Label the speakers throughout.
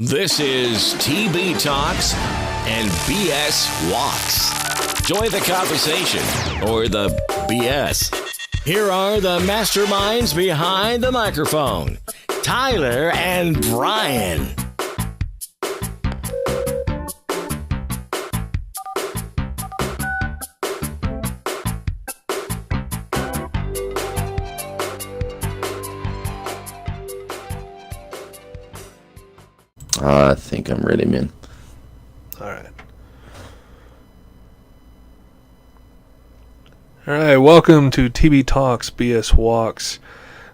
Speaker 1: This is TB Talks and BS Walks. Join the conversation or the BS. Here are the masterminds behind the microphone, Tyler and Brian.
Speaker 2: I think I'm ready, man.
Speaker 3: All right, welcome to TB Talks, BS Walks.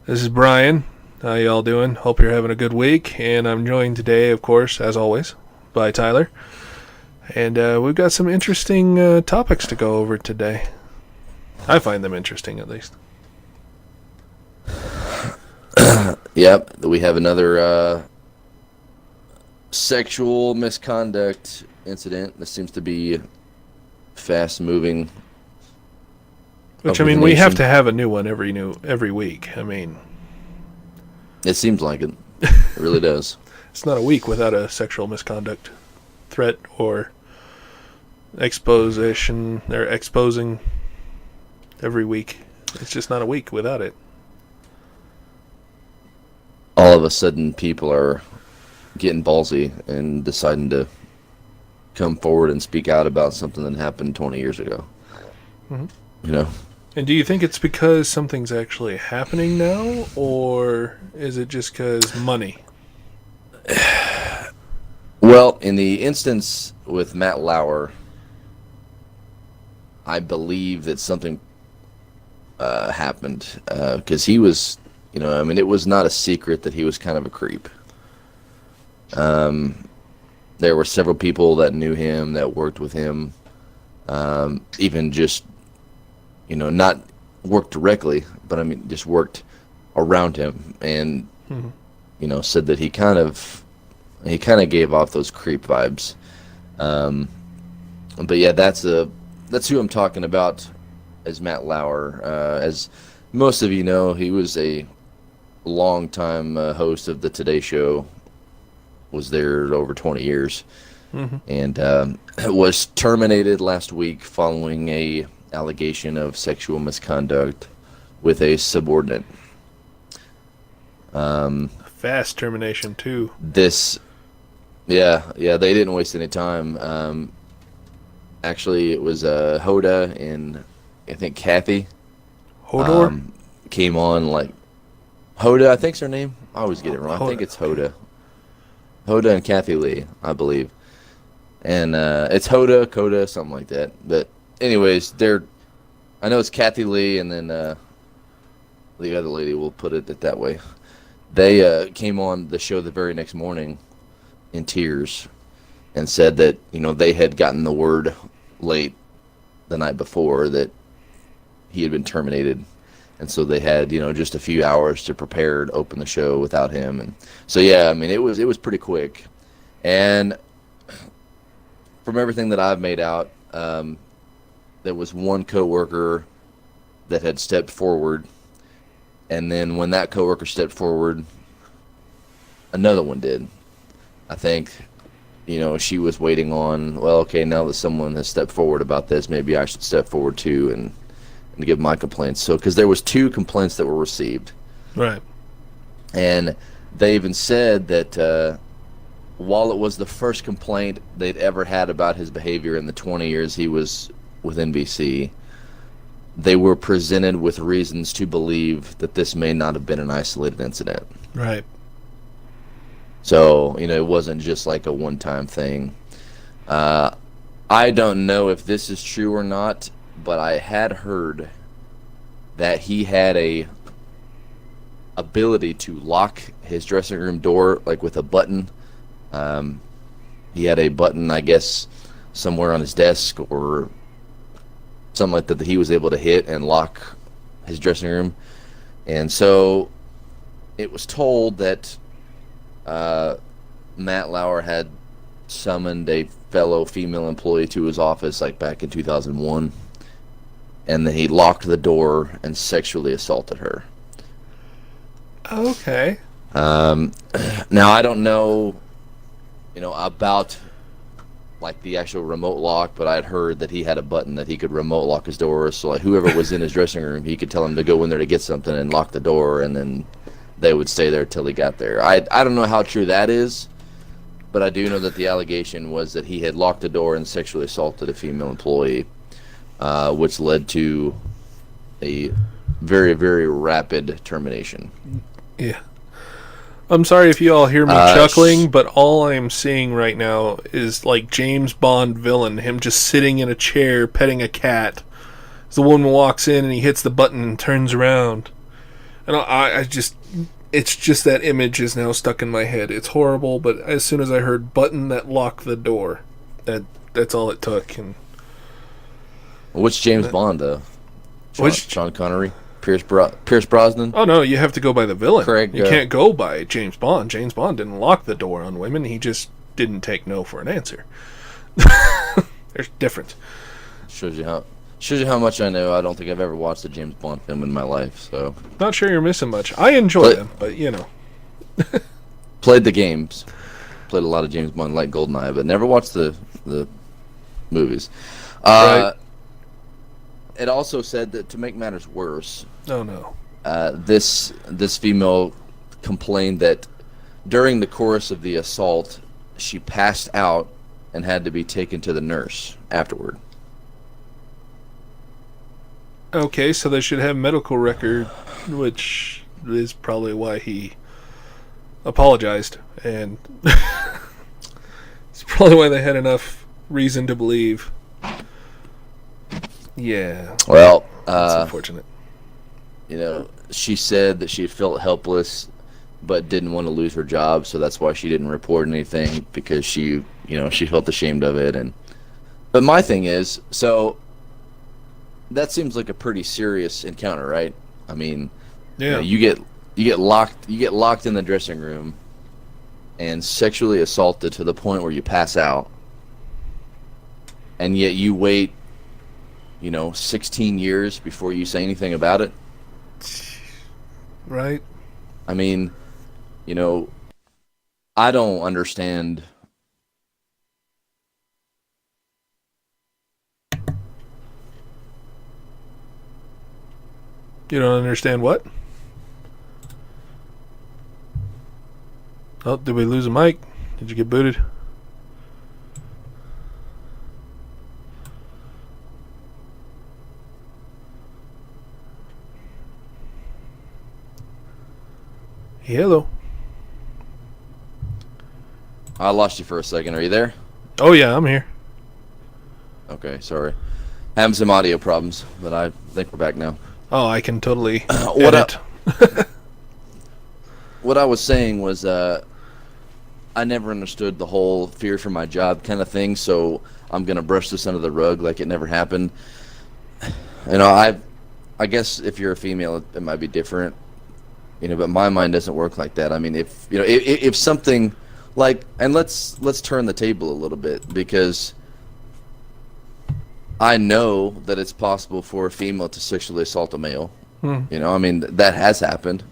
Speaker 3: This is Brian. How y'all doing? Hope you're having a good week. And I'm joined today, of course, as always, by Tyler. And we've got some interesting topics to go over today. I find them interesting, at least.
Speaker 2: Yep, we have another sexual misconduct incident that seems to be fast moving.
Speaker 3: Which, I mean, we have to have a new one every week. I mean,
Speaker 2: it seems like it. It really does.
Speaker 3: It's not a week without a sexual misconduct threat or exposition or exposing every week. It's just not a week without it.
Speaker 2: All of a sudden, people are getting ballsy and deciding to come forward and speak out about something that happened 20 years ago.
Speaker 3: Mm-hmm.
Speaker 2: You know?
Speaker 3: And do you think it's because something's actually happening now, or is it just because money?
Speaker 2: Well, in the instance with Matt Lauer, I believe that something happened because he was, I mean, it was not a secret that he was kind of a creep. There were several people that knew him, that worked with him, even just, not worked directly, but I mean, just worked around him, and said that he kind of gave off those creep vibes. But yeah, that's who I'm talking about as Matt Lauer. As most of you know, he was a longtime host of the Today Show. Was there over 20 years, and was terminated last week following a allegation of sexual misconduct with a subordinate.
Speaker 3: Fast termination too.
Speaker 2: Yeah, they didn't waste any time. Actually, it was Hoda and I think Kathy.
Speaker 3: Hodor
Speaker 2: came on like Hoda, I think's her name. I always get it wrong. I think it's Hoda. Hoda and Kathy Lee, I believe. And it's Hoda, Coda, something like that. But anyways, I know it's Kathy Lee, and then the other lady, we'll put it that way. They came on the show the very next morning in tears and said that, they had gotten the word late the night before that he had been terminated. And so they had, just a few hours to prepare to open the show without him. And so, yeah, I mean, it was pretty quick. And from everything that I've made out, there was one coworker that had stepped forward. And then when that coworker stepped forward, another one did. I think, she was waiting on, well, okay, now that someone has stepped forward about this, maybe I should step forward too and give my complaints. So, because there was 2 complaints that were received.
Speaker 3: Right.
Speaker 2: And they even said that while it was the first complaint they'd ever had about his behavior in the 20 years he was with NBC, they were presented with reasons to believe that this may not have been an isolated incident.
Speaker 3: Right.
Speaker 2: So, it wasn't just like a one-time thing. I don't know if this is true or not, but I had heard that he had a ability to lock his dressing room door, like with a button. He had a button, I guess, somewhere on his desk or something like that he was able to hit and lock his dressing room. And so it was told that Matt Lauer had summoned a fellow female employee to his office like back in 2001, and then he locked the door and sexually assaulted her.
Speaker 3: Okay.
Speaker 2: Now I don't know about like the actual remote lock, but I had heard that he had a button that he could remote lock his door. So like whoever was in his dressing room, he could tell him to go in there to get something and lock the door, and then they would stay there till he got there. I don't know how true that is, but I do know that the allegation was that he had locked the door and sexually assaulted a female employee, which led to a very, very rapid termination.
Speaker 3: Yeah. I'm sorry if you all hear me chuckling, but all I'm seeing right now is like James Bond villain, him just sitting in a chair petting a cat. The woman walks in and he hits the button and turns around. And it's just that image is now stuck in my head. It's horrible, but as soon as I heard button that locked the door, that's all it took. And
Speaker 2: which James Bond though? Sean Connery? Pierce Brosnan?
Speaker 3: Oh no, you have to go by the villain.
Speaker 2: Craig,
Speaker 3: you can't go by James Bond. James Bond didn't lock the door on women. He just didn't take no for an answer. There's different.
Speaker 2: Shows you how much I know. I don't think I've ever watched a James Bond film in my life. So
Speaker 3: not sure you're missing much. I enjoy them, but
Speaker 2: played the games. Played a lot of James Bond, like GoldenEye, but never watched the movies.
Speaker 3: Right.
Speaker 2: It also said that to make matters worse.
Speaker 3: Oh no.
Speaker 2: This female complained that during the course of the assault, she passed out and had to be taken to the nurse afterward.
Speaker 3: Okay, so they should have medical record, which is probably why he apologized, and it's probably why they had enough reason to believe. Yeah.
Speaker 2: Well,
Speaker 3: that's unfortunate.
Speaker 2: She said that she felt helpless, but didn't want to lose her job, so that's why she didn't report anything, because she felt ashamed of it. But my thing is, so that seems like a pretty serious encounter, right? I mean,
Speaker 3: yeah.
Speaker 2: You get locked in the dressing room and sexually assaulted to the point where you pass out, and yet you wait 16 years before you say anything about it.
Speaker 3: Right.
Speaker 2: I mean, I don't understand.
Speaker 3: You don't understand what? Oh, did we lose a mic? Did you get booted? Hello.
Speaker 2: I lost you for a second. Are you there?
Speaker 3: Oh yeah, I'm here.
Speaker 2: Okay, sorry. Having some audio problems, but I think we're back now.
Speaker 3: Oh, I can totally edit.
Speaker 2: What I was saying was I never understood the whole fear for my job kind of thing, so I'm going to brush this under the rug like it never happened. I guess if you're a female, it might be different. But my mind doesn't work like that. I mean, if something like, and let's turn the table a little bit, because I know that it's possible for a female to sexually assault a male. I mean, that has happened.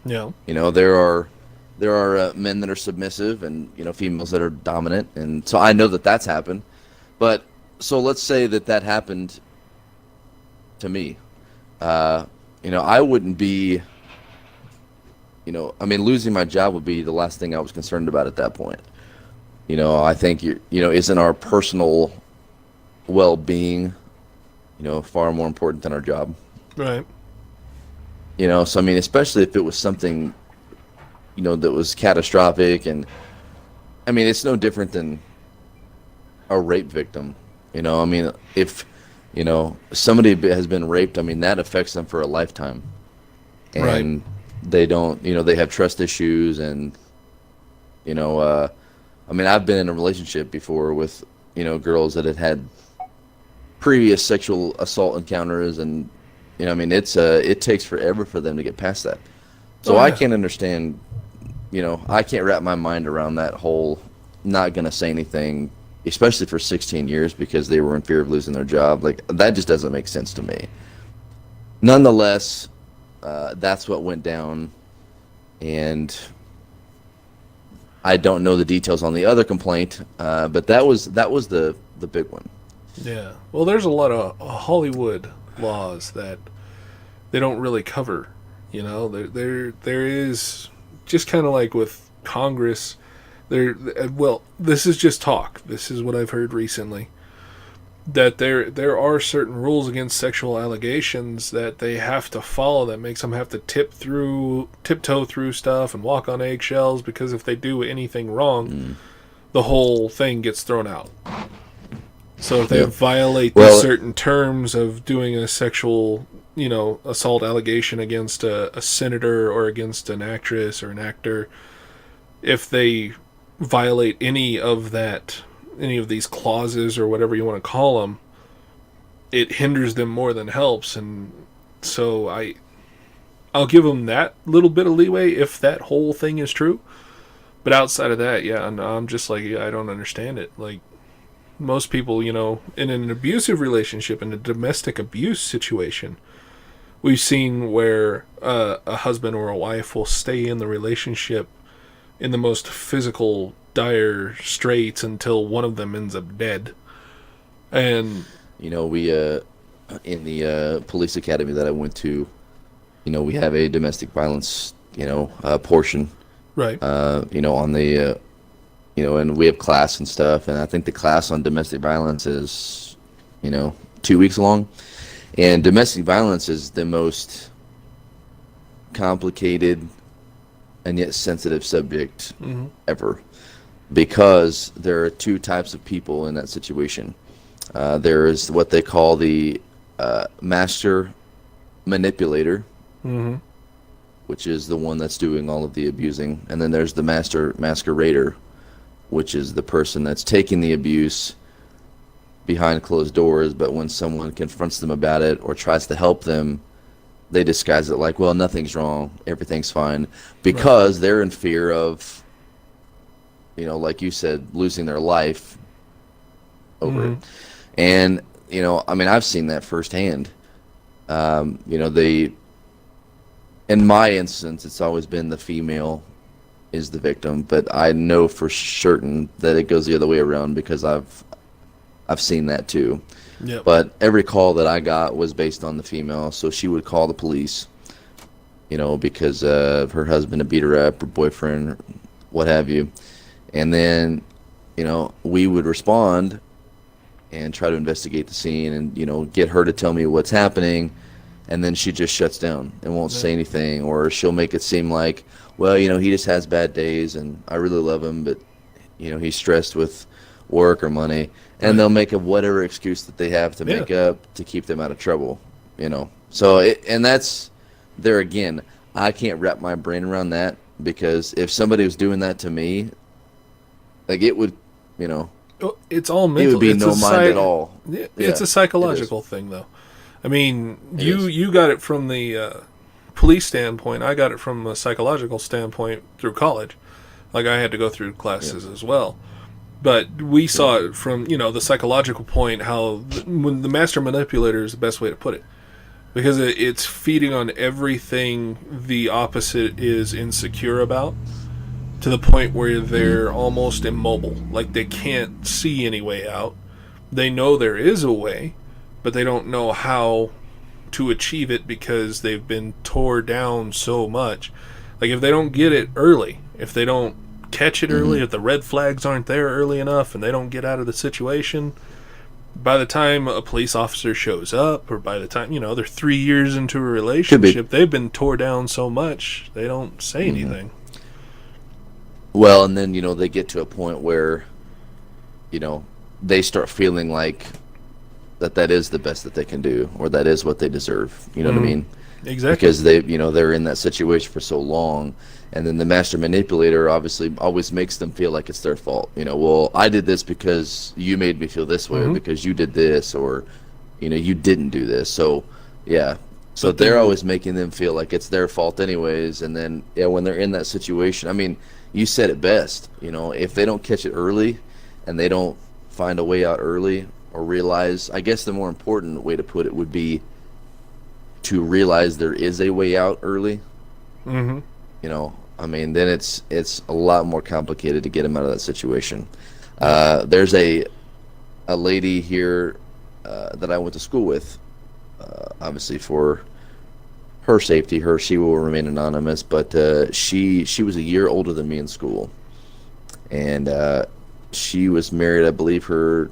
Speaker 3: Yeah.
Speaker 2: There are men that are submissive and females that are dominant, and so I know that that's happened. But so let's say that happened to me. I wouldn't be. I mean, losing my job would be the last thing I was concerned about at that point. I think isn't our personal well-being, far more important than our job.
Speaker 3: Right.
Speaker 2: So I mean, especially if it was something, that was catastrophic, and I mean, it's no different than a rape victim. I mean, if somebody has been raped, I mean, that affects them for a lifetime, and
Speaker 3: right.
Speaker 2: They don't, they have trust issues, and I mean, I've been in a relationship before with girls that had previous sexual assault encounters, and I mean, it takes forever for them to get past that. So I can't understand, I can't wrap my mind around that whole not gonna say anything, especially for 16 years because they were in fear of losing their job. Like, that just doesn't make sense to me. Nonetheless, that's what went down, and I don't know the details on the other complaint, but that was the big one.
Speaker 3: Yeah. Well, there's a lot of Hollywood laws that they don't really cover. You know, there is just kind of like with Congress. Well, this is just talk. This is what I've heard recently. That there are certain rules against sexual allegations that they have to follow that makes them have to tiptoe through stuff and walk on eggshells, because if they do anything wrong, the whole thing gets thrown out. So if they violate the certain terms of doing a sexual, assault allegation against a senator or against an actress or an actor, if they violate any of these clauses or whatever you want to call them, it hinders them more than helps. And so I'll give them that little bit of leeway if that whole thing is true. But outside of that, I'm just like, I don't understand it. Like, most people, in an abusive relationship, in a domestic abuse situation, we've seen where a husband or a wife will stay in the relationship in the most physical, dire straits until one of them ends up dead. And
Speaker 2: we in the police academy that I went to, we have a domestic violence portion,
Speaker 3: right,
Speaker 2: on the and we have class and stuff, and I think the class on domestic violence is 2 weeks long, and domestic violence is the most complicated and yet sensitive subject ever, because there are two types of people in that situation. There is what they call the master manipulator, which is the one that's doing all of the abusing, and then there's the masquerader, which is the person that's taking the abuse behind closed doors, but when someone confronts them about it or tries to help them, they disguise it like, well, nothing's wrong, everything's fine, because they're in fear of, like you said, losing their life over it. And, I've seen that firsthand. In my instance, it's always been the female is the victim, but I know for certain that it goes the other way around, because I've seen that too.
Speaker 3: Yep.
Speaker 2: But every call that I got was based on the female, so she would call the police, because her husband had beat her up, her boyfriend, what have you. And then, we would respond and try to investigate the scene and, get her to tell me what's happening. And then she just shuts down and won't say anything, or she'll make it seem like, well, he just has bad days and I really love him, but, he's stressed with work or money. And they'll make whatever excuse that they have to make up to keep them out of trouble, So, and that's, there again, I can't wrap my brain around that, because if somebody was doing that to me, like, it would,
Speaker 3: it's all mental.
Speaker 2: It would be no mind at all.
Speaker 3: It's a psychological thing, though. I mean, you got it from the police standpoint. I got it from a psychological standpoint through college. Like, I had to go through classes as well. But we saw it from, the psychological point, how when the master manipulator is the best way to put it. Because it's feeding on everything the opposite is insecure about, to the point where they're almost immobile. Like, they can't see any way out. They know there is a way, but they don't know how to achieve it because they've been tore down so much. Like, if they don't get it early, if they don't catch it early, if the red flags aren't there early enough and they don't get out of the situation, by the time a police officer shows up, or by the time, they're 3 years into a relationship, they've been tore down so much, they don't say anything.
Speaker 2: Well, and then, they get to a point where, they start feeling like that is the best that they can do, or that is what they deserve. You know what I mean?
Speaker 3: Exactly.
Speaker 2: Because they're in that situation for so long, and then the master manipulator obviously always makes them feel like it's their fault. Well, I did this because you made me feel this way, or because you did this, or you didn't do this. So so they're always making them feel like it's their fault anyways. And then when they're in that situation, I mean, you said it best. If they don't catch it early, and they don't find a way out early, or realize, I guess the more important way to put it would be to realize there is a way out early. I mean, then it's a lot more complicated to get him out of that situation. There's a lady here that I went to school with, obviously for her safety. She will remain anonymous, but she was a year older than me in school, and she was married. I believe her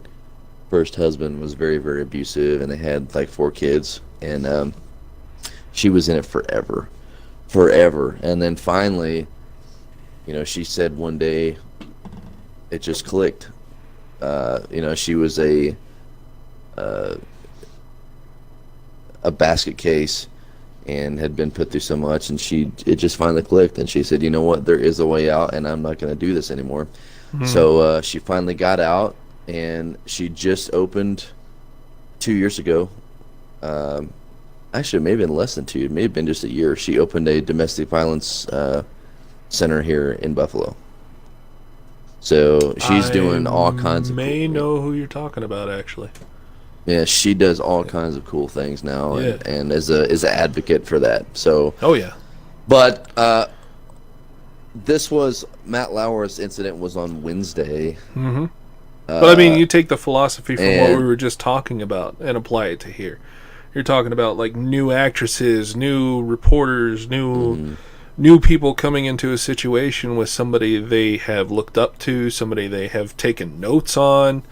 Speaker 2: first husband was very, very abusive, and they had like 4 kids, and she was in it forever, and then finally, she said one day it just clicked. She was a basket case and had been put through so much, and it just finally clicked, and she said, you know what, there is a way out, and I'm not going to do this anymore. So she finally got out, and she just opened 2 years ago. Actually, maybe in less than 2. It may have been just a year. She opened a domestic violence center here in Buffalo. So she's doing all kinds of.
Speaker 3: May know who you're talking about, actually.
Speaker 2: Yeah, she does all kinds of cool things now, and is an advocate for that. So.
Speaker 3: Oh yeah.
Speaker 2: But this was Matt Lauer's incident was on Wednesday.
Speaker 3: Mm-hmm. But I mean, you take the philosophy from what we were just talking about and apply it to here. You're talking about like new actresses, new reporters, new people coming into a situation with somebody they have looked up to, somebody they have taken notes on.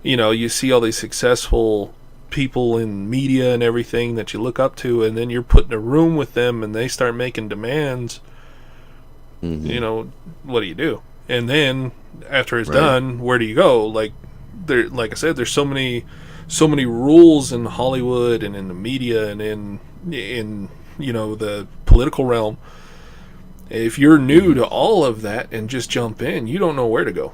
Speaker 3: You see all these successful people in media and everything that you look up to, and then you're put in a room with them and they start making demands. What do you do? And then after it's done, where do you go? Like I said, there's so many rules in Hollywood and in the media and in the political realm. If you're new to all of that and just jump in, you don't know where to go.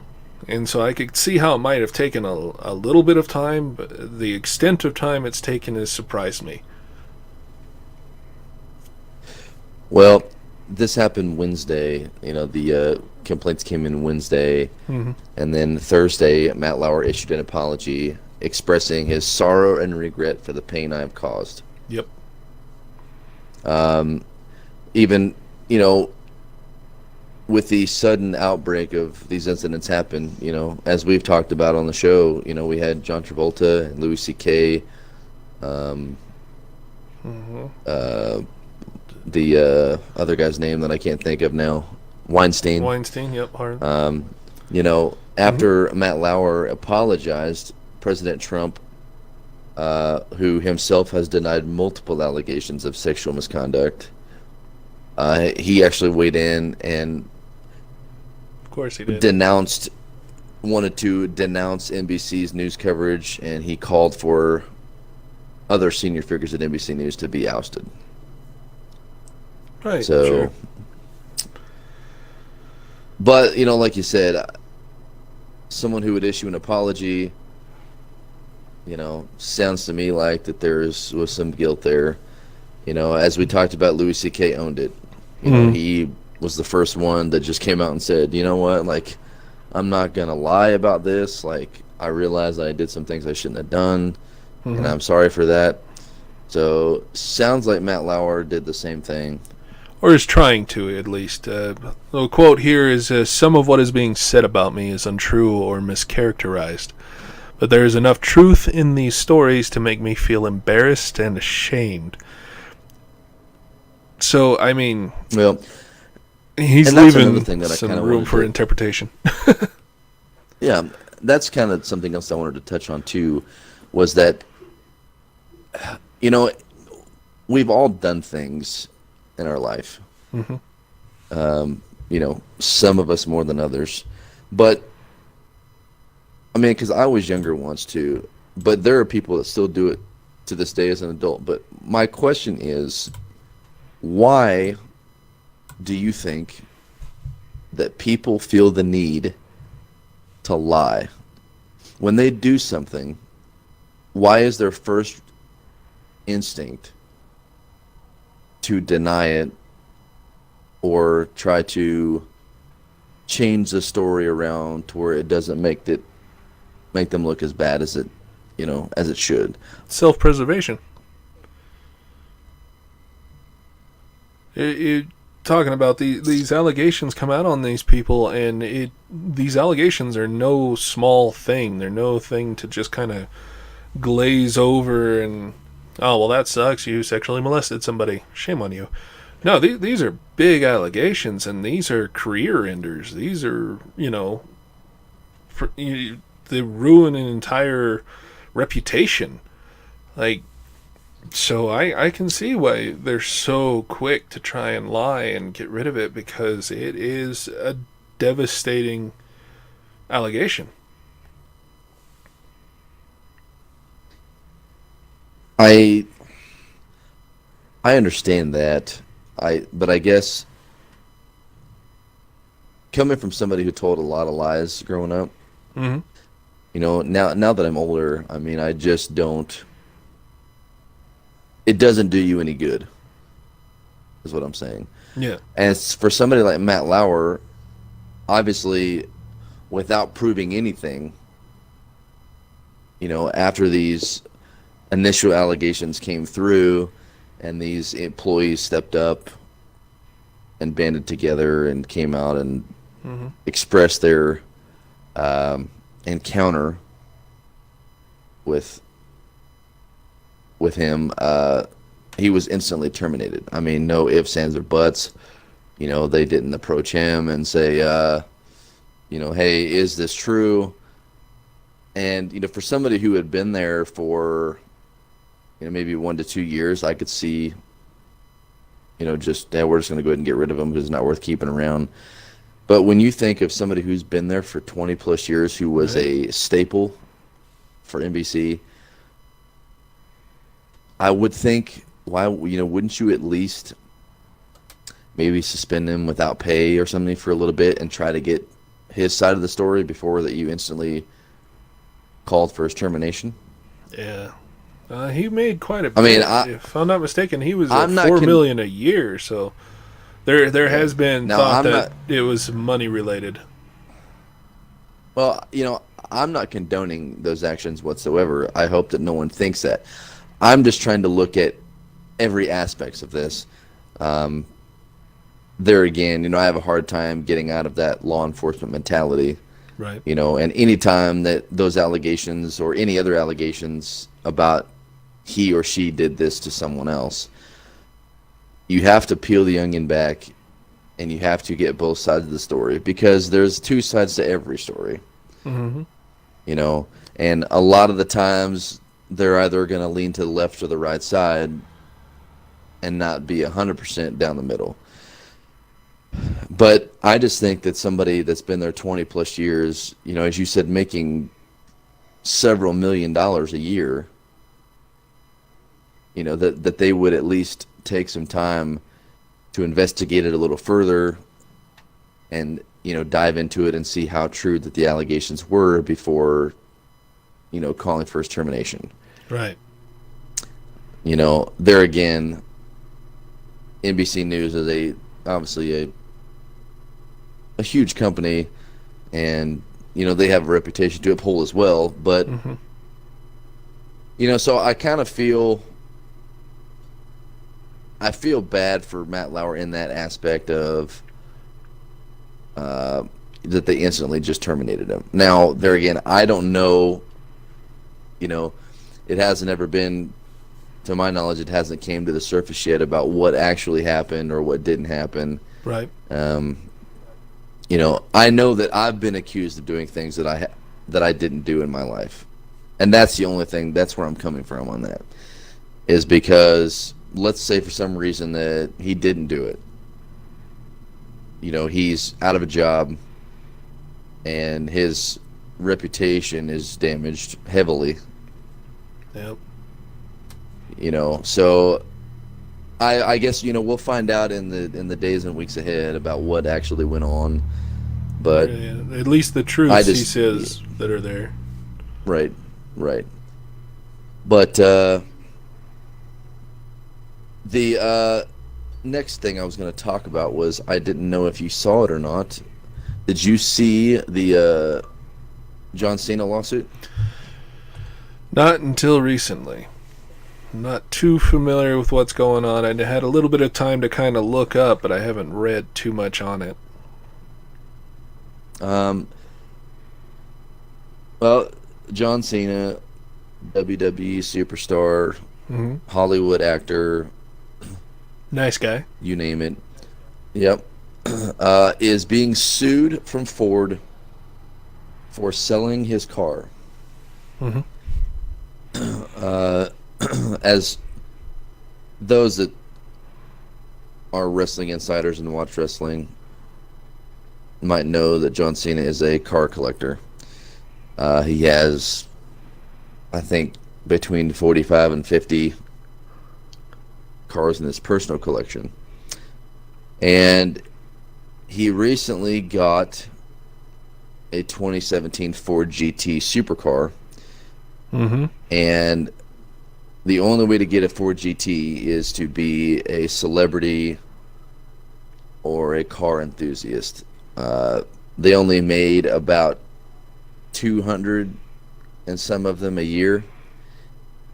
Speaker 3: And so I could see how it might have taken a little bit of time, but the extent of time it's taken has surprised me.
Speaker 2: Well, this happened Wednesday. The complaints came in Wednesday, and then Thursday, Matt Lauer issued an apology expressing his sorrow and regret for the pain I have caused.
Speaker 3: Yep.
Speaker 2: Even, with the sudden outbreak of these incidents happen, as we've talked about on the show, we had John Travolta and Louis C.K., the other guy's name that I can't think of now, Weinstein,
Speaker 3: yep. Hard.
Speaker 2: After Matt Lauer apologized, President Trump, who himself has denied multiple allegations of sexual misconduct, he actually weighed in and
Speaker 3: of course he did.
Speaker 2: wanted to denounce NBC's news coverage, and he called for other senior figures at NBC News to be ousted.
Speaker 3: Right.
Speaker 2: So,
Speaker 3: sure.
Speaker 2: But like you said, someone who would issue an apology, sounds to me like that was some guilt there. As we talked about, Louis C.K. owned it. He was the first one that just came out and said, you know what, like, I'm not gonna lie about this. Like, I realized I did some things I shouldn't have done, and I'm sorry for that. So, sounds like Matt Lauer did the same thing.
Speaker 3: Or is trying to, at least. The quote here is, some of what is being said about me is untrue or mischaracterized. But there is enough truth in these stories to make me feel embarrassed and ashamed. So, I mean,
Speaker 2: well,
Speaker 3: he's leaving some room for interpretation.
Speaker 2: Yeah, that's kind of something else I wanted to touch on, too, was that, we've all done things in our life. Some of us more than others. But, I mean, because I was younger once, too. But there are people that still do it to this day as an adult. But my question is, why do you think that people feel the need to lie? When they do something, why is their first instinct to deny it or try to change the story around to where it doesn't make them look as bad as it should?
Speaker 3: Self-preservation. talking about these allegations come out on these people, and these allegations are no small thing. They're no thing to just kind of glaze over and, oh, well, that sucks. You sexually molested somebody. Shame on you. No, these are big allegations, and these are career enders. These are, they ruin an entire reputation. Like, so I can see why they're so quick to try and lie and get rid of it, because it is a devastating allegation.
Speaker 2: I understand that. But I guess coming from somebody who told a lot of lies growing up,
Speaker 3: Mm-hmm.
Speaker 2: Now that I'm older, I mean, I just don't. It doesn't do you any good, is what I'm saying.
Speaker 3: Yeah.
Speaker 2: And for somebody like Matt Lauer, obviously, without proving anything, after these initial allegations came through, and these employees stepped up and banded together and came out and expressed their encounter with him, he was instantly terminated. I mean, no ifs, ands, or buts. They didn't approach him and say, hey, is this true? And, for somebody who had been there for, maybe 1 to 2 years, I could see, we're just going to go ahead and get rid of him because it's not worth keeping around. But when you think of somebody who's been there for 20 plus years, who was a staple for NBC, I would think, why, wouldn't you at least maybe suspend him without pay or something for a little bit and try to get his side of the story before that you instantly called for his termination?
Speaker 3: Yeah. He made quite a bit.
Speaker 2: I mean,
Speaker 3: if I'm not mistaken, he was at $4 million a year, so there has been thought that it was money related.
Speaker 2: Well, I'm not condoning those actions whatsoever. I hope that no one thinks that. I'm just trying to look at every aspect of this. There again, I have a hard time getting out of that law enforcement mentality.
Speaker 3: Right.
Speaker 2: And any time that those allegations or any other allegations about he or she did this to someone else, you have to peel the onion back and you have to get both sides of the story, because there's two sides to every story.
Speaker 3: Mm-hmm.
Speaker 2: And a lot of the times they're either going to lean to the left or the right side and not be 100% down the middle. But I just think that somebody that's been there 20 plus years, as you said, making several $1 million a year, that they would at least take some time to investigate it a little further and, dive into it and see how true that the allegations were before, calling for his termination.
Speaker 3: Right.
Speaker 2: There again, NBC News is obviously a huge company, and they have a reputation to uphold as well, but so I kind of feel bad for Matt Lauer in that aspect of that they instantly just terminated him. Now, there again, I don't know, it hasn't ever been, to my knowledge, it hasn't came to the surface yet about what actually happened or what didn't happen.
Speaker 3: Right.
Speaker 2: I know that I've been accused of doing things that I didn't do in my life. And that's the only thing, that's where I'm coming from on that. Is because, let's say for some reason that he didn't do it. He's out of a job and his reputation is damaged heavily.
Speaker 3: Yep.
Speaker 2: So I guess we'll find out in the days and weeks ahead about what actually went on. But
Speaker 3: at least the truths he says that are there.
Speaker 2: Right. But the next thing I was going to talk about was, I didn't know if you saw it or not. Did you see the John Cena lawsuit?
Speaker 3: Not until recently. I'm not too familiar with what's going on. I had a little bit of time to kind of look up, but I haven't read too much on it.
Speaker 2: Well, John Cena, WWE superstar, Hollywood actor,
Speaker 3: nice guy,
Speaker 2: you name it. Yep. Is being sued from Ford for selling his car. As those that are wrestling insiders and watch wrestling might know, that John Cena is a car collector. He has, I think, between 45 and 50 cars in his personal collection. And he recently got a 2017 Ford GT supercar. And the only way to get a Ford GT is to be a celebrity or a car enthusiast. They only made about 200 and some of them a year,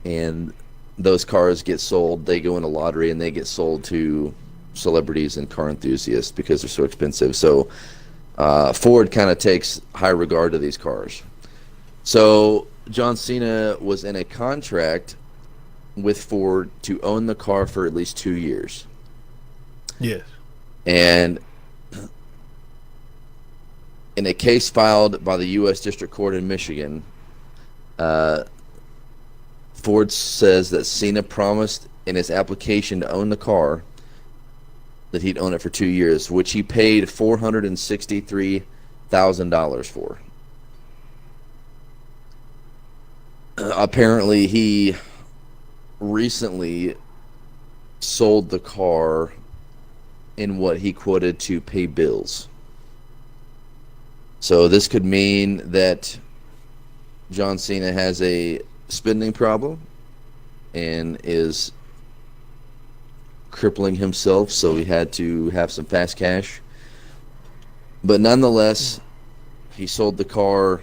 Speaker 2: and those cars get sold. They go in a lottery and they get sold to celebrities and car enthusiasts because they're so expensive. So Ford kind of takes high regard to these cars. So John Cena was in a contract with Ford to own the car for at least 2 years.
Speaker 3: Yes. And
Speaker 2: in a case filed by the U.S. District Court in Michigan, Ford says that Cena promised in his application to own the car that he'd own it for 2 years, which he paid $463,000 for. Apparently, he recently sold the car in what he quoted to pay bills. So this could mean that John Cena has a spending problem and is crippling himself, so he had to have some fast cash. But nonetheless, he sold the car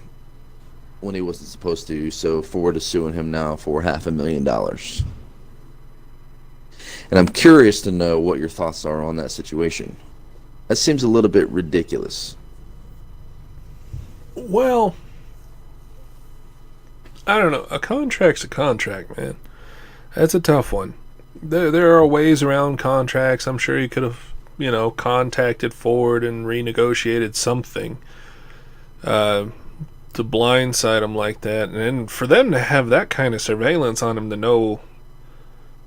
Speaker 2: when he wasn't supposed to, so Ford is suing him now for $500,000. And I'm curious to know what your thoughts are on that situation. That seems a little bit ridiculous.
Speaker 3: Well, I don't know. A contract's a contract, man. That's a tough one. There are ways around contracts. I'm sure you could have, contacted Ford and renegotiated something to blindside him like that. And for them to have that kind of surveillance on him to know,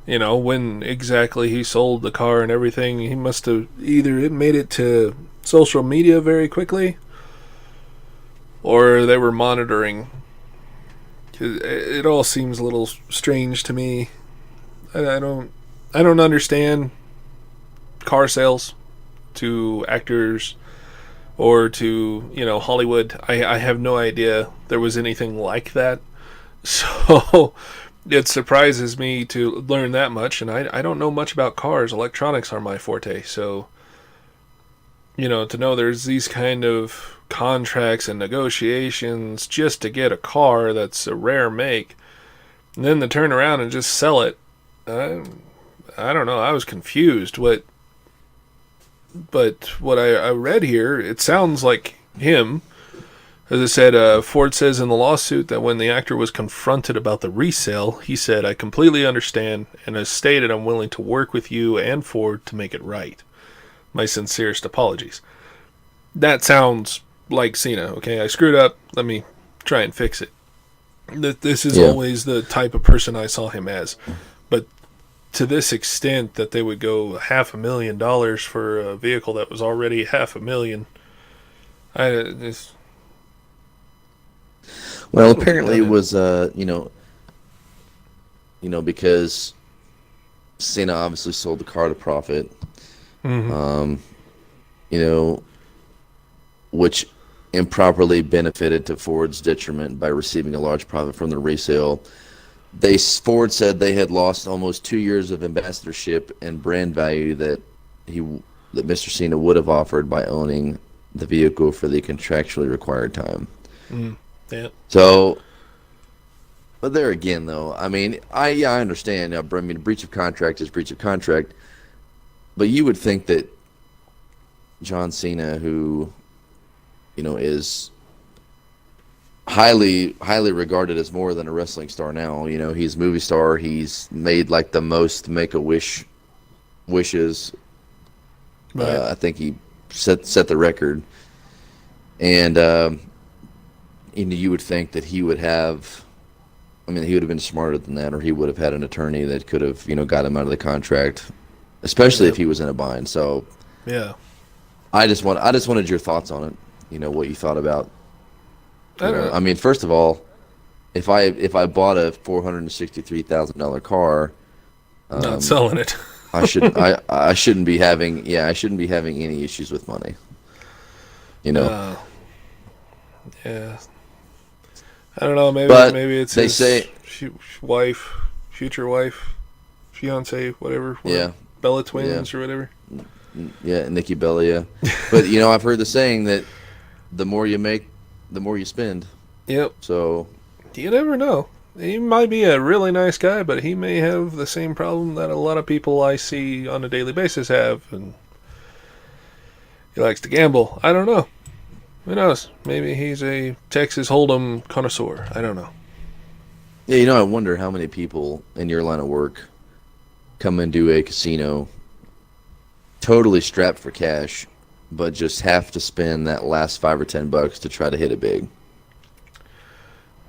Speaker 3: when exactly he sold the car and everything, he must have either it made it to social media very quickly, or they were monitoring. It all seems a little strange to me. I don't understand car sales to actors or to Hollywood. I have no idea there was anything like that. So it surprises me to learn that much, and I don't know much about cars. Electronics are my forte, so to know there's these kind of contracts and negotiations just to get a car that's a rare make, and then to turn around and just sell it. I don't know. I was confused. But what I read here, it sounds like him. As I said, Ford says in the lawsuit that when the actor was confronted about the resale, he said, "I completely understand, and as stated, I'm willing to work with you and Ford to make it right. My sincerest apologies." That sounds like Cena, okay? I screwed up. Let me try and fix it. This is always the type of person I saw him as. But to this extent that they would go $500,000 for a vehicle that was already $500,000,
Speaker 2: well, apparently it was, because Cena obviously sold the car to profit, which improperly benefited to Ford's detriment by receiving a large profit from the resale. Ford said they had lost almost 2 years of ambassadorship and brand value that Mr. Cena would have offered by owning the vehicle for the contractually required time.
Speaker 3: Yeah.
Speaker 2: So, But there again, though, I mean, I understand. I mean, breach of contract is breach of contract. But you would think that John Cena, who, is highly regarded as more than a wrestling star now. He's a movie star. He's made like the most Make-A-Wish wishes.
Speaker 3: Right.
Speaker 2: I think he set the record. And you would think that he would have. I mean, he would have been smarter than that, or he would have had an attorney that could have, got him out of the contract, especially if he was in a bind. So,
Speaker 3: yeah,
Speaker 2: I just wanted your thoughts on it. What you thought about. I mean, first of all, if I bought a $463,000 car,
Speaker 3: not selling it.
Speaker 2: I shouldn't be having any issues with money.
Speaker 3: Yeah. I don't know. Maybe it's
Speaker 2: they
Speaker 3: his
Speaker 2: say
Speaker 3: wife, future wife, fiance, whatever.
Speaker 2: Yeah.
Speaker 3: Bella twins or whatever.
Speaker 2: Yeah, Nikki Bella. Yeah. But I've heard the saying that the more you make, the more you spend.
Speaker 3: Yep.
Speaker 2: So
Speaker 3: you never know. He might be a really nice guy, but he may have the same problem that a lot of people I see on a daily basis have, and he likes to gamble. I don't know. Who knows? Maybe he's a Texas Hold'em connoisseur. I don't know.
Speaker 2: Yeah, I wonder how many people in your line of work come into a casino totally strapped for cash, but just have to spend that last $5 or $10 to try to hit it big.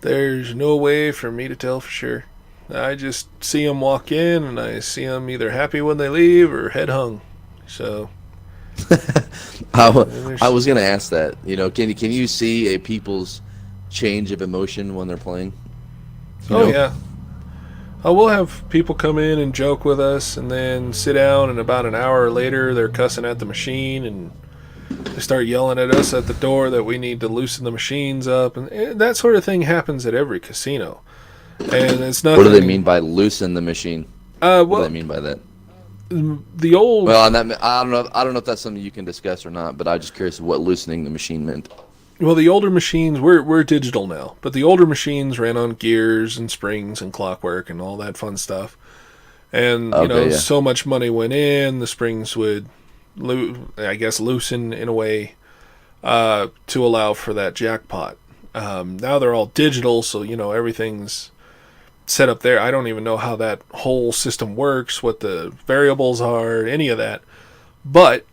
Speaker 3: There's no way for me to tell for sure. I just see them walk in, and I see them either happy when they leave or head hung. So
Speaker 2: I was going to ask that. Can you see a people's change of emotion when they're playing?
Speaker 3: Yeah. We'll have people come in and joke with us, and then sit down, and about an hour later they're cussing at the machine, and they start yelling at us at the door that we need to loosen the machines up, and that sort of thing happens at every casino. And it's not.
Speaker 2: What do they mean by loosen the machine? What do they mean by that?
Speaker 3: The old.
Speaker 2: Well, I don't know if that's something you can discuss or not, but I'm just curious what loosening the machine meant.
Speaker 3: Well, the older machines, we're digital now, but the older machines ran on gears and springs and clockwork and all that fun stuff. And so much money went in, the springs would, loosen in a way to allow for that jackpot. Now they're all digital, so everything's set up there. I don't even know how that whole system works, what the variables are, any of that. But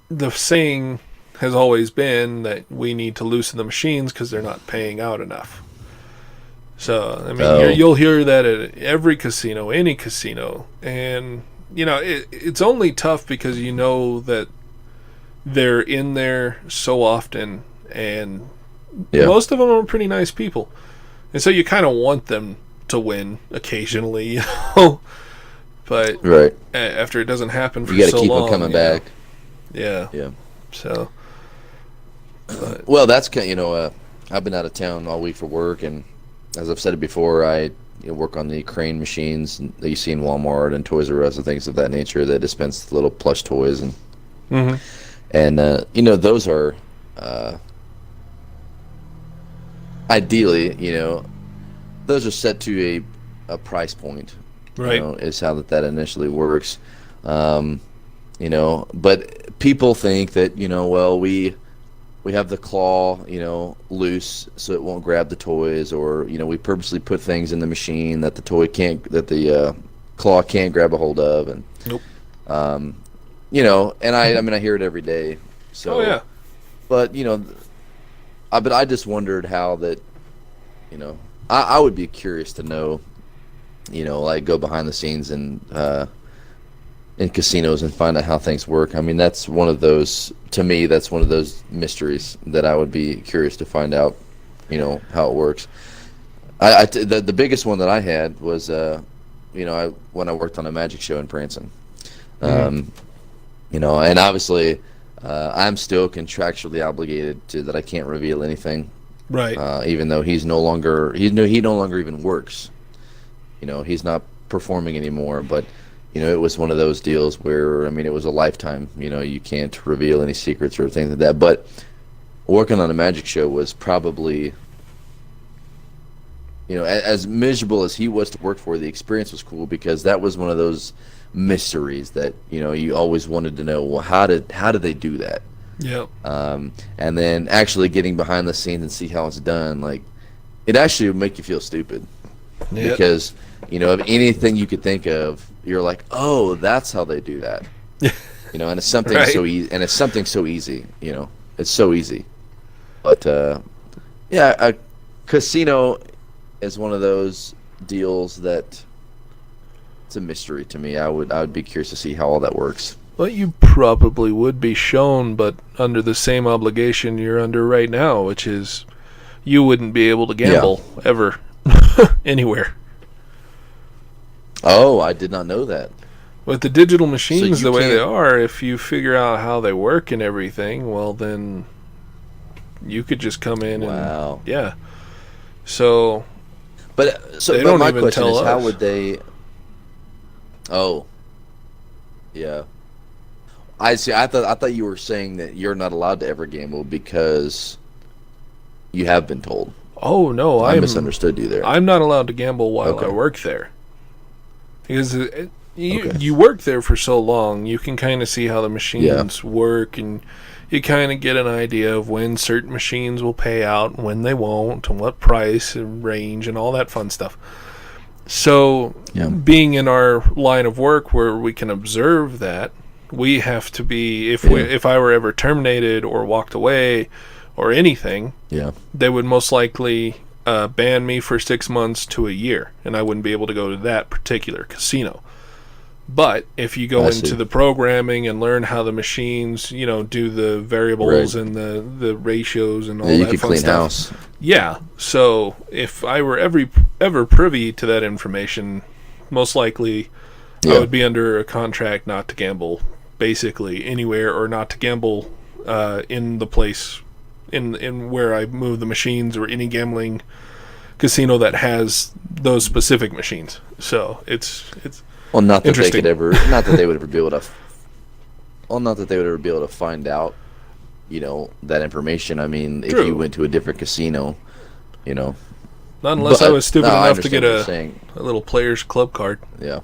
Speaker 3: the saying has always been that we need to loosen the machines because they're not paying out enough. So, I mean, you'll hear that at every casino, any casino. And, it's only tough because that they're in there so often, and most of them are pretty nice people. And so you kind of want them to win occasionally, But after it doesn't happen for so long,
Speaker 2: you got to keep them coming back.
Speaker 3: Yeah. So.
Speaker 2: Well, that's I've been out of town all week for work, and as I've said it before, I work on the crane machines that you see in Walmart and Toys R Us and things of that nature that dispense little plush toys, and those are ideally those are set to a price point,
Speaker 3: right?
Speaker 2: Is how that initially works, but people think that we have the claw, loose so it won't grab the toys, or we purposely put things in the machine that the claw can't grab a hold of, and
Speaker 3: nope.
Speaker 2: And I hear it every day. So, but but I just wondered how that, I would be curious to know, go behind the scenes and in casinos and find out how things work. I mean, that's one of those mysteries that I would be curious to find out, how it works. The biggest one that I had was, when I worked on a magic show in Branson. And obviously, I'm still contractually obligated to that I can't reveal anything.
Speaker 3: Right.
Speaker 2: Even though he no longer even works. He's not performing anymore, but it was one of those deals where, it was a lifetime. You can't reveal any secrets or things like that. But working on a magic show was probably, as miserable as he was to work for, the experience was cool because that was one of those mysteries that you always wanted to know. Well, how did they do that?
Speaker 3: Yep.
Speaker 2: And then actually getting behind the scenes and see how it's done, like it actually would make you feel stupid because of anything you could think of, you're like, oh, that's how they do that. And it's something
Speaker 3: right.
Speaker 2: so easy, and it's something so easy. It's so easy. But a casino is one of those deals that it's a mystery to me. I would be curious to see how all that works.
Speaker 3: Well, you probably would be shown, but under the same obligation you're under right now, which is you wouldn't be able to gamble ever anywhere.
Speaker 2: Oh, I did not know that.
Speaker 3: With the digital machines
Speaker 2: So
Speaker 3: the way they are, if you figure out how they work and everything, well, then you could just come in
Speaker 2: Wow.
Speaker 3: and So,
Speaker 2: but
Speaker 3: they don't
Speaker 2: my
Speaker 3: even
Speaker 2: question
Speaker 3: tell
Speaker 2: is, how
Speaker 3: us.
Speaker 2: would they? Oh, yeah. I see. I thought you were saying that you're not allowed to ever gamble because you have been told.
Speaker 3: Oh no,
Speaker 2: I misunderstood you there.
Speaker 3: I'm not allowed to gamble while
Speaker 2: Okay.
Speaker 3: I work there because
Speaker 2: Okay.
Speaker 3: you work there for so long, you can kind of see how the machines work, and you kind of get an idea of when certain machines will pay out and when they won't, and what price and range and all that fun stuff. So, being in our line of work where we can observe that, we have to be, if I were ever terminated or walked away or anything, they would most likely ban me for 6 months to a year, and I wouldn't be able to go to that particular casino. But if you go into the programming and learn how the machines, do the variables and the ratios and all that
Speaker 2: you
Speaker 3: fun
Speaker 2: could clean
Speaker 3: stuff.
Speaker 2: house.
Speaker 3: Yeah. So if I were ever privy to that information, most likely I would be under a contract not to gamble basically anywhere, or not to gamble in the place in where I move the machines, or any gambling casino that has those specific machines. So it's
Speaker 2: Well, not that they
Speaker 3: interesting.
Speaker 2: could ever, not that they would ever be able to. Well, not that they would ever be able to find out, that information. I mean, if
Speaker 3: True.
Speaker 2: you went to a different casino,
Speaker 3: Not unless I was stupid
Speaker 2: I
Speaker 3: enough to get
Speaker 2: understand what you're saying.
Speaker 3: a little player's club card.
Speaker 2: Yeah.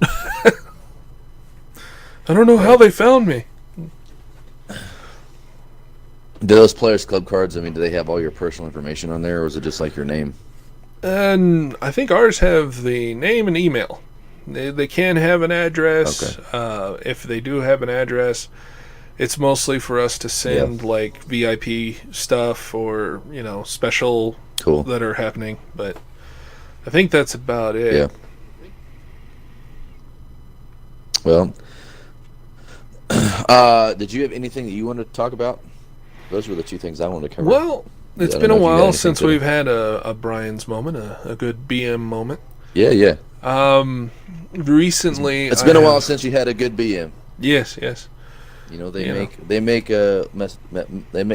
Speaker 3: I don't know how they found me.
Speaker 2: Do those players' club cards? I mean, do they have all your personal information on there, or is it just like your name?
Speaker 3: And I think ours have the name and email. They can have an address.
Speaker 2: Okay.
Speaker 3: If they do have an address, it's mostly for us to send like VIP stuff or special that are happening. But I think that's about it.
Speaker 2: Yeah. Well, did you have anything that you wanted to talk about? Those were the two things I wanted to cover.
Speaker 3: Well, it's
Speaker 2: I don't
Speaker 3: been
Speaker 2: know
Speaker 3: a
Speaker 2: if you got
Speaker 3: while
Speaker 2: anything
Speaker 3: since
Speaker 2: to-
Speaker 3: we've had a Brian's moment, a good BM moment.
Speaker 2: Yeah.
Speaker 3: Recently,
Speaker 2: It's been a while since you had a good BM.
Speaker 3: Yes.
Speaker 2: They make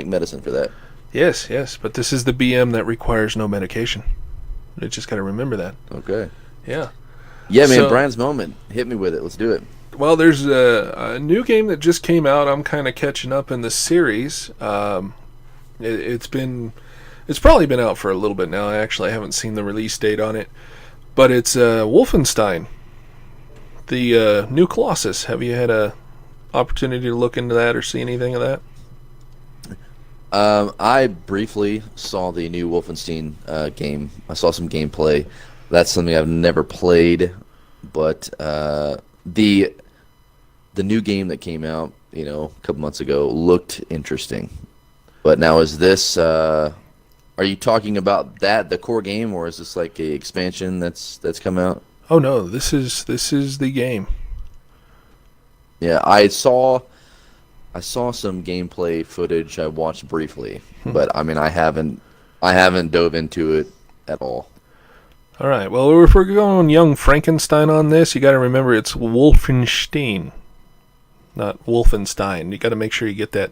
Speaker 2: medicine for that.
Speaker 3: Yes. But this is the BM that requires no medication. You just got to remember that.
Speaker 2: Okay.
Speaker 3: Yeah.
Speaker 2: Yeah, man.
Speaker 3: So-
Speaker 2: Brian's moment. Hit me with it. Let's do it.
Speaker 3: Well, there's a new game that just came out. I'm kind of catching up in the series. It's probably been out for a little bit now. I actually haven't seen the release date on it, but it's Wolfenstein, the new Colossus. Have you had a opportunity to look into that or see anything of that?
Speaker 2: I briefly saw the new Wolfenstein game. I saw some gameplay. That's something I've never played, but the new game that came out, a couple months ago looked interesting. But now, is this? Are you talking about the core game, or is this like a expansion that's come out?
Speaker 3: Oh no, this is the game.
Speaker 2: Yeah, I saw some gameplay footage. I watched briefly, but I mean, I haven't dove into it at all.
Speaker 3: All right. Well, if we're going young Frankenstein on this, you got to remember it's Wolfenstein, not Wolfenstein. You got to make sure you get that.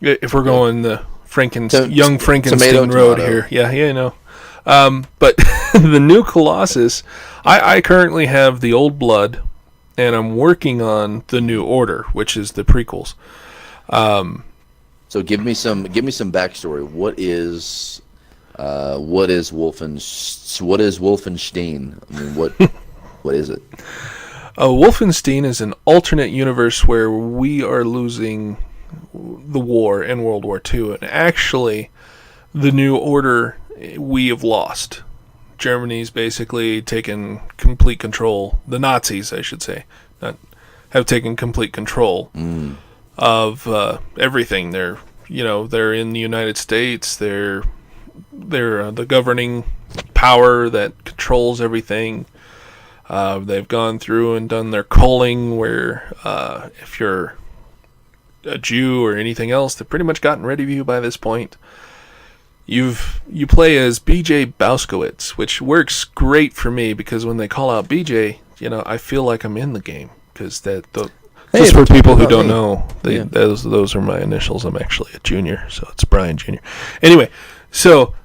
Speaker 3: If we're going the young Frankenstein road
Speaker 2: tomato.
Speaker 3: here, but the new Colossus, I currently have the Old Blood, and I'm working on the New Order, which is the prequels.
Speaker 2: So give me some backstory. What is What is Wolfenstein? I mean, what is it?
Speaker 3: Wolfenstein is an alternate universe where we are losing the war in World War II, and actually, the New Order we have lost. Germany's basically taken complete control. The Nazis, I should say, have taken complete control of everything. They're in the United States. They're the governing power that controls everything. They've gone through and done their culling, where if you're a Jew or anything else, they've pretty much gotten rid of you by this point. You play as BJ Blazkowicz, which works great for me because when they call out BJ, I feel like I'm in the game because just for people who don't know, those are my initials. I'm actually a junior, so it's Brian Jr. Anyway, so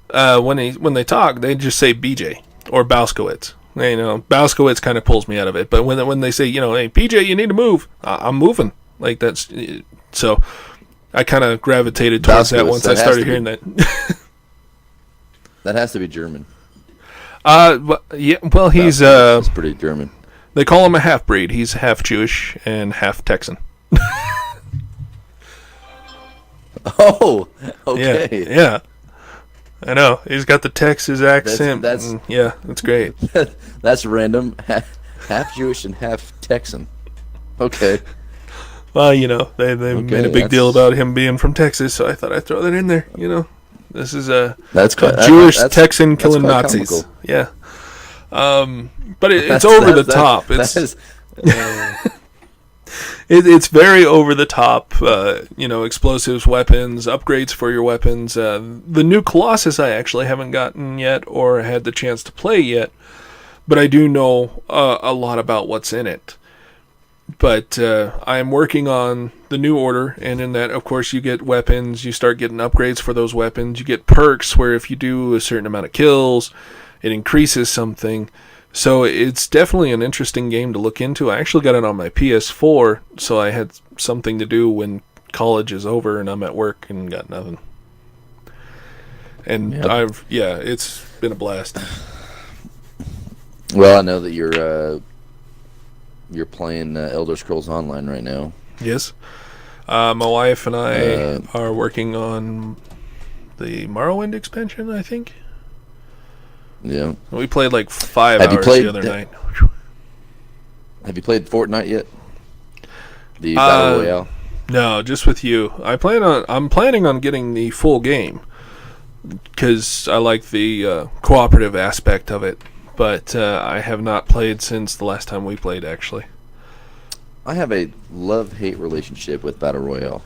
Speaker 3: when they talk, they just say BJ or Blazkowicz. Blazkowicz kind of pulls me out of it, but when they say, hey BJ, you need to move, I'm moving. Like that's so. I kind of gravitated towards that once I started hearing that.
Speaker 2: That has to be German.
Speaker 3: Well, he's
Speaker 2: pretty German.
Speaker 3: They call him a half-breed. He's half Jewish and half Texan.
Speaker 2: Oh, okay.
Speaker 3: Yeah. I know. He's got the Texas accent. That's great.
Speaker 2: That's random. Half Jewish and half Texan. Okay.
Speaker 3: Well, they made a big deal about him being from Texas, so I thought I'd throw that in there. This is a Jewish Texan killing Nazis. Comical. Yeah. But it's over the top. It's very over the top. Explosives, weapons, upgrades for your weapons. The new Colossus I actually haven't gotten yet or had the chance to play yet, but I do know a lot about what's in it. But I am working on the New Order, and in that, of course, you get weapons. You start getting upgrades for those weapons. You get perks where if you do a certain amount of kills, it increases something. So it's definitely an interesting game to look into. I actually got it on my PS4, so I had something to do when college is over and I'm at work and got nothing. And it's been a blast.
Speaker 2: Well, I know that you're playing Elder Scrolls Online right now.
Speaker 3: Yes. My wife and I are working on the Morrowind expansion, I think.
Speaker 2: Yeah.
Speaker 3: We played like 5 hours the other night.
Speaker 2: Have you played Fortnite yet? The Battle Royale?
Speaker 3: No, just with you. I'm planning on getting the full game because I like the cooperative aspect of it. But I have not played since the last time we played, actually.
Speaker 2: I have a love-hate relationship with Battle Royale.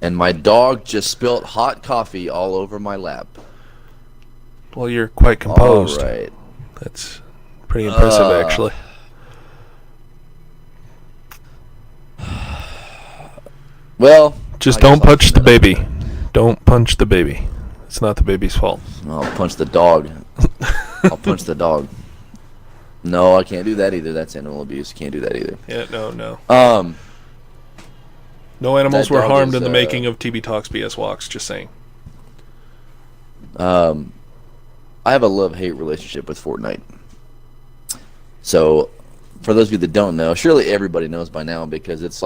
Speaker 2: And my dog just spilt hot coffee all over my lap.
Speaker 3: Well, you're quite composed.
Speaker 2: All right.
Speaker 3: That's pretty impressive, actually.
Speaker 2: Well...
Speaker 3: Just don't punch the baby. Don't punch the baby. It's not the baby's fault.
Speaker 2: I'll punch the dog. I'll punch the dog. No, I can't do that either. That's animal abuse. Can't do that either.
Speaker 3: Yeah, no. No animals were harmed in the making of TB Talks BS Walks, just saying.
Speaker 2: I have a love-hate relationship with Fortnite. So, for those of you that don't know, surely everybody knows by now because it's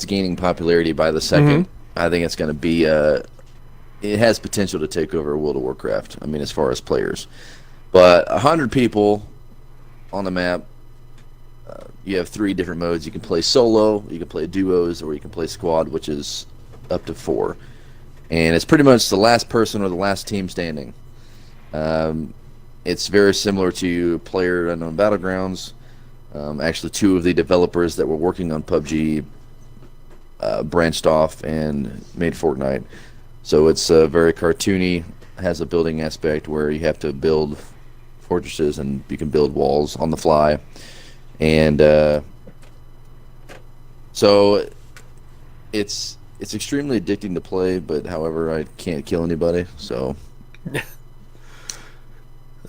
Speaker 2: gaining popularity by the second. Mm-hmm. I think it's going to be it has potential to take over World of Warcraft. I mean, as far as players. But 100 people on the map. You have 3 different modes. You can play solo, you can play duos, or you can play squad, which is up to 4. And it's pretty much the last person or the last team standing. It's very similar to PlayerUnknown Battlegrounds. Actually, 2 of the developers that were working on PUBG branched off and made Fortnite. So it's very cartoony, has a building aspect where you have to build fortresses and you can build walls on the fly. And so it's extremely addicting to play, but however, I can't kill anybody, so...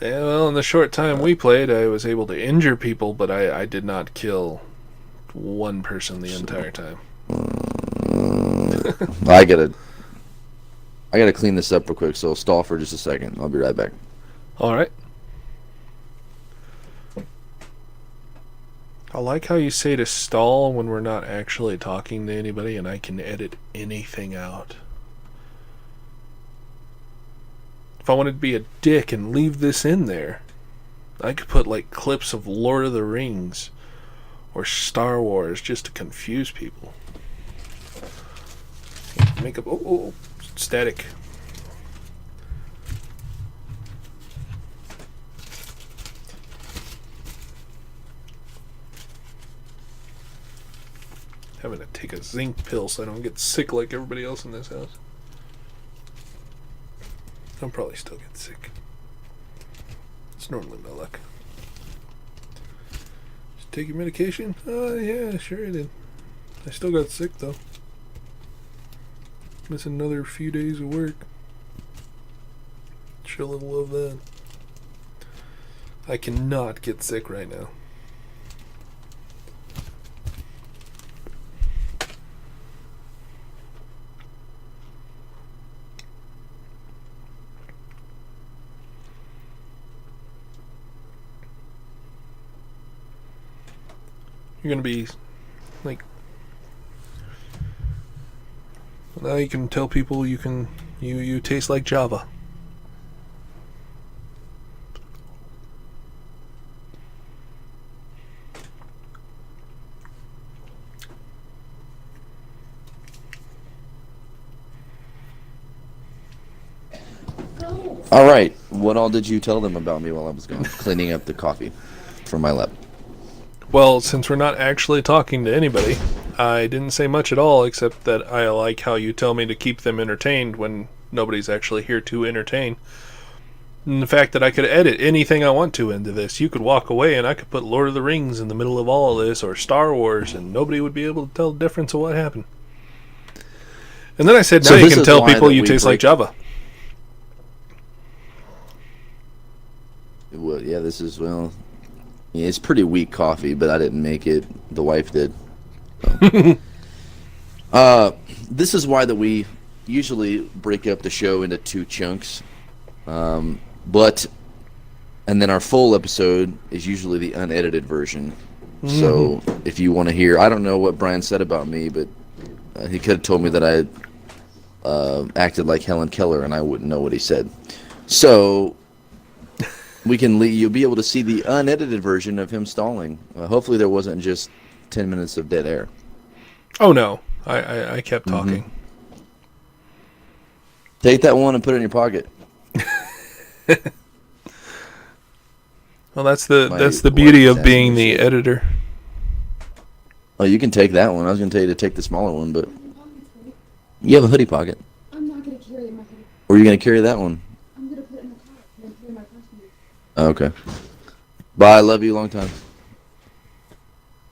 Speaker 3: Yeah, well, in the short time we played, I was able to injure people, but I did not kill one person the entire time.
Speaker 2: I gotta I got to clean this up real quick, so stall for just a second. I'll be right back.
Speaker 3: All right. I like how you say to stall when we're not actually talking to anybody, and I can edit anything out. If I wanted to be a dick and leave this in there, I could put like clips of Lord of the Rings or Star Wars just to confuse people. Make up. Oh, static. Having to take a zinc pill so I don't get sick like everybody else in this house. I'll probably still get sick. It's normally my luck. Just take your medication? Yeah, sure I did. I still got sick though. Miss another few days of work. She'll love that. I cannot get sick right now. You're gonna be like, now you can tell people you taste like Java.
Speaker 2: All right. What all did you tell them about me while I was gone? Cleaning up the coffee from my lap.
Speaker 3: Well, since we're not actually talking to anybody, I didn't say much at all except that I like how you tell me to keep them entertained when nobody's actually here to entertain. And the fact that I could edit anything I want to into this. You could walk away and I could put Lord of the Rings in the middle of all of this, or Star Wars, and nobody would be able to tell the difference of what happened. And then I said, now you can tell people you taste like Java.
Speaker 2: Well, yeah, this is, well, yeah, it's pretty weak coffee, but I didn't make it. The wife did. So. This is why that we usually break up the show into two chunks. And then our full episode is usually the unedited version. Mm-hmm. So if you want to hear, I don't know what Brian said about me, but he could have told me that I acted like Helen Keller, and I wouldn't know what he said. So you'll be able to see the unedited version of him stalling. Hopefully there wasn't just 10 minutes of dead air.
Speaker 3: Oh, no. I kept talking.
Speaker 2: Mm-hmm. Take that one and put it in your pocket.
Speaker 3: Well, that's the beauty of being the editor.
Speaker 2: Oh, you can take that one. I was going to tell you to take the smaller one, but you have a hoodie pocket.
Speaker 4: I'm not going to carry my hoodie.
Speaker 2: Or are you going to carry that one?
Speaker 4: I'm going to put it in the car and then carry my passenger.
Speaker 2: Okay. Bye. Love you. Long time.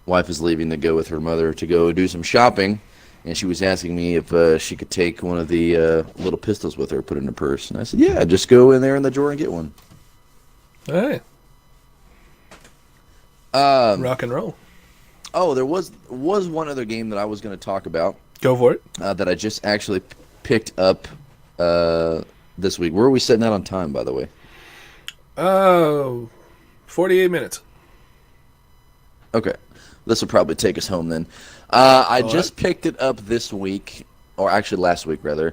Speaker 2: Wife is leaving to go with her mother to go do some shopping, and she was asking me if she could take one of the little pistols with her, put it in her purse. And I said, yeah, just go in there in the drawer and get one.
Speaker 3: All right. Rock and roll.
Speaker 2: Oh, there was one other game that I was going to talk about.
Speaker 3: Go for it.
Speaker 2: That I just actually picked up this week. Where are we setting out on time, by the way?
Speaker 3: 48 minutes.
Speaker 2: Okay. This will probably take us home then. I just picked it up this week, or actually last week, rather.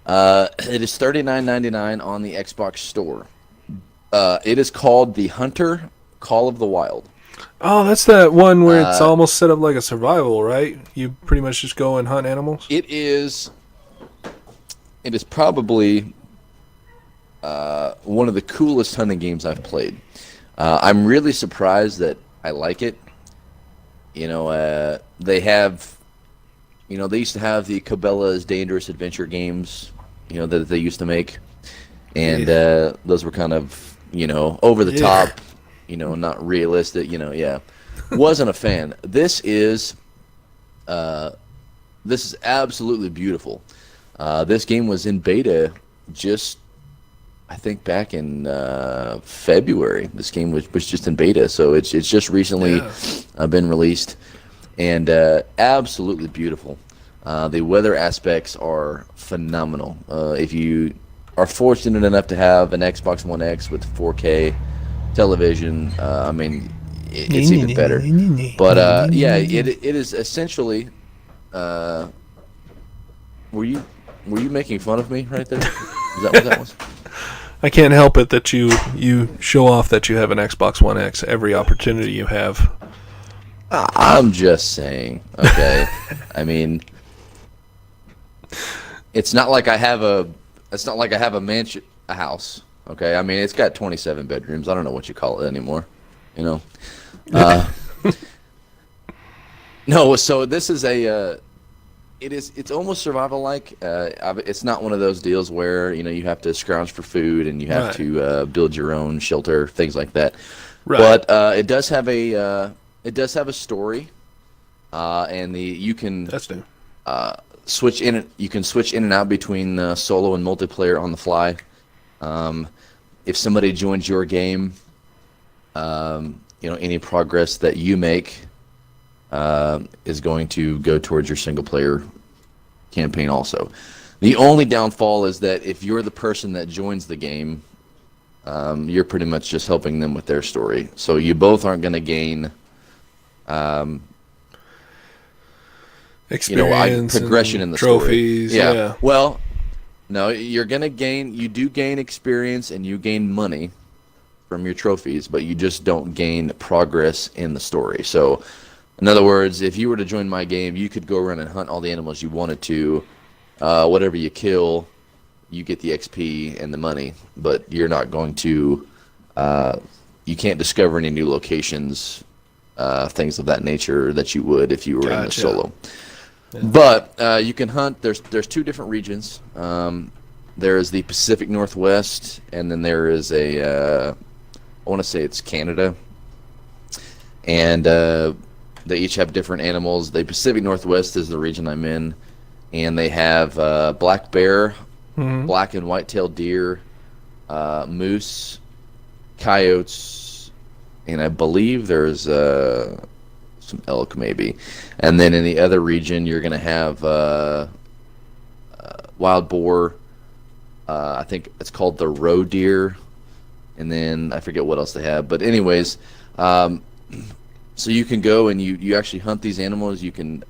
Speaker 2: It is $39.99 on the Xbox Store. It is called The Hunter Call of the Wild.
Speaker 3: Oh, that's that one where it's almost set up like a survival, right? You pretty much just go and hunt animals?
Speaker 2: It is probably one of the coolest hunting games I've played. I'm really surprised that I like it. You know, they used to have the Cabela's Dangerous Adventure games, you know, that they used to make. And those were kind of, you know, over the top, you know, not realistic, you know, yeah. Wasn't a fan. This is absolutely beautiful. This game was in beta just, I think, back in February. This game was just in beta, so it's just recently been released, and absolutely beautiful. The weather aspects are phenomenal. If you are fortunate enough to have an Xbox One X with 4K television, I mean, it's even better. But yeah, it is essentially. Were you making fun of me right there? Is that what that was?
Speaker 3: I can't help it that you show off that you have an Xbox One X every opportunity you have.
Speaker 2: I'm just saying, okay? I mean, it's not like I have a mansion, a house, okay? I mean, it's got 27 bedrooms. I don't know what you call it anymore, you know? No, so this is it's almost survival-like. It's not one of those deals where, you have to scrounge for food and you have to build your own shelter, things like that.
Speaker 3: Right.
Speaker 2: But it does have a story, and you can switch in. You can switch in and out between solo and multiplayer on the fly. If somebody joins your game, any progress that you make is going to go towards your single-player campaign also. The only downfall is that if you're the person that joins the game, you're pretty much just helping them with their story. So you both aren't going to gain
Speaker 3: experience,
Speaker 2: progression in the
Speaker 3: trophies.
Speaker 2: Story.
Speaker 3: Yeah.
Speaker 2: Well, no, you're going to gain. You do gain experience and you gain money from your trophies, but you just don't gain progress in the story. So, in other words, if you were to join my game, you could go around and hunt all the animals you wanted to. Whatever you kill, you get the XP and the money, but you're not going to. You can't discover any new locations, things of that nature that you would if you were in the solo. Yeah. But you can hunt. There's two different regions. There is the Pacific Northwest, and then there is I want to say it's Canada, and they each have different animals. The Pacific Northwest is the region I'm in, and they have black bear, black and white-tailed deer, moose, coyotes, and I believe there's some elk maybe. And then in the other region, you're going to have wild boar. I think it's called the roe deer, and then I forget what else they have. But anyways, so you can go and you actually hunt these animals. You can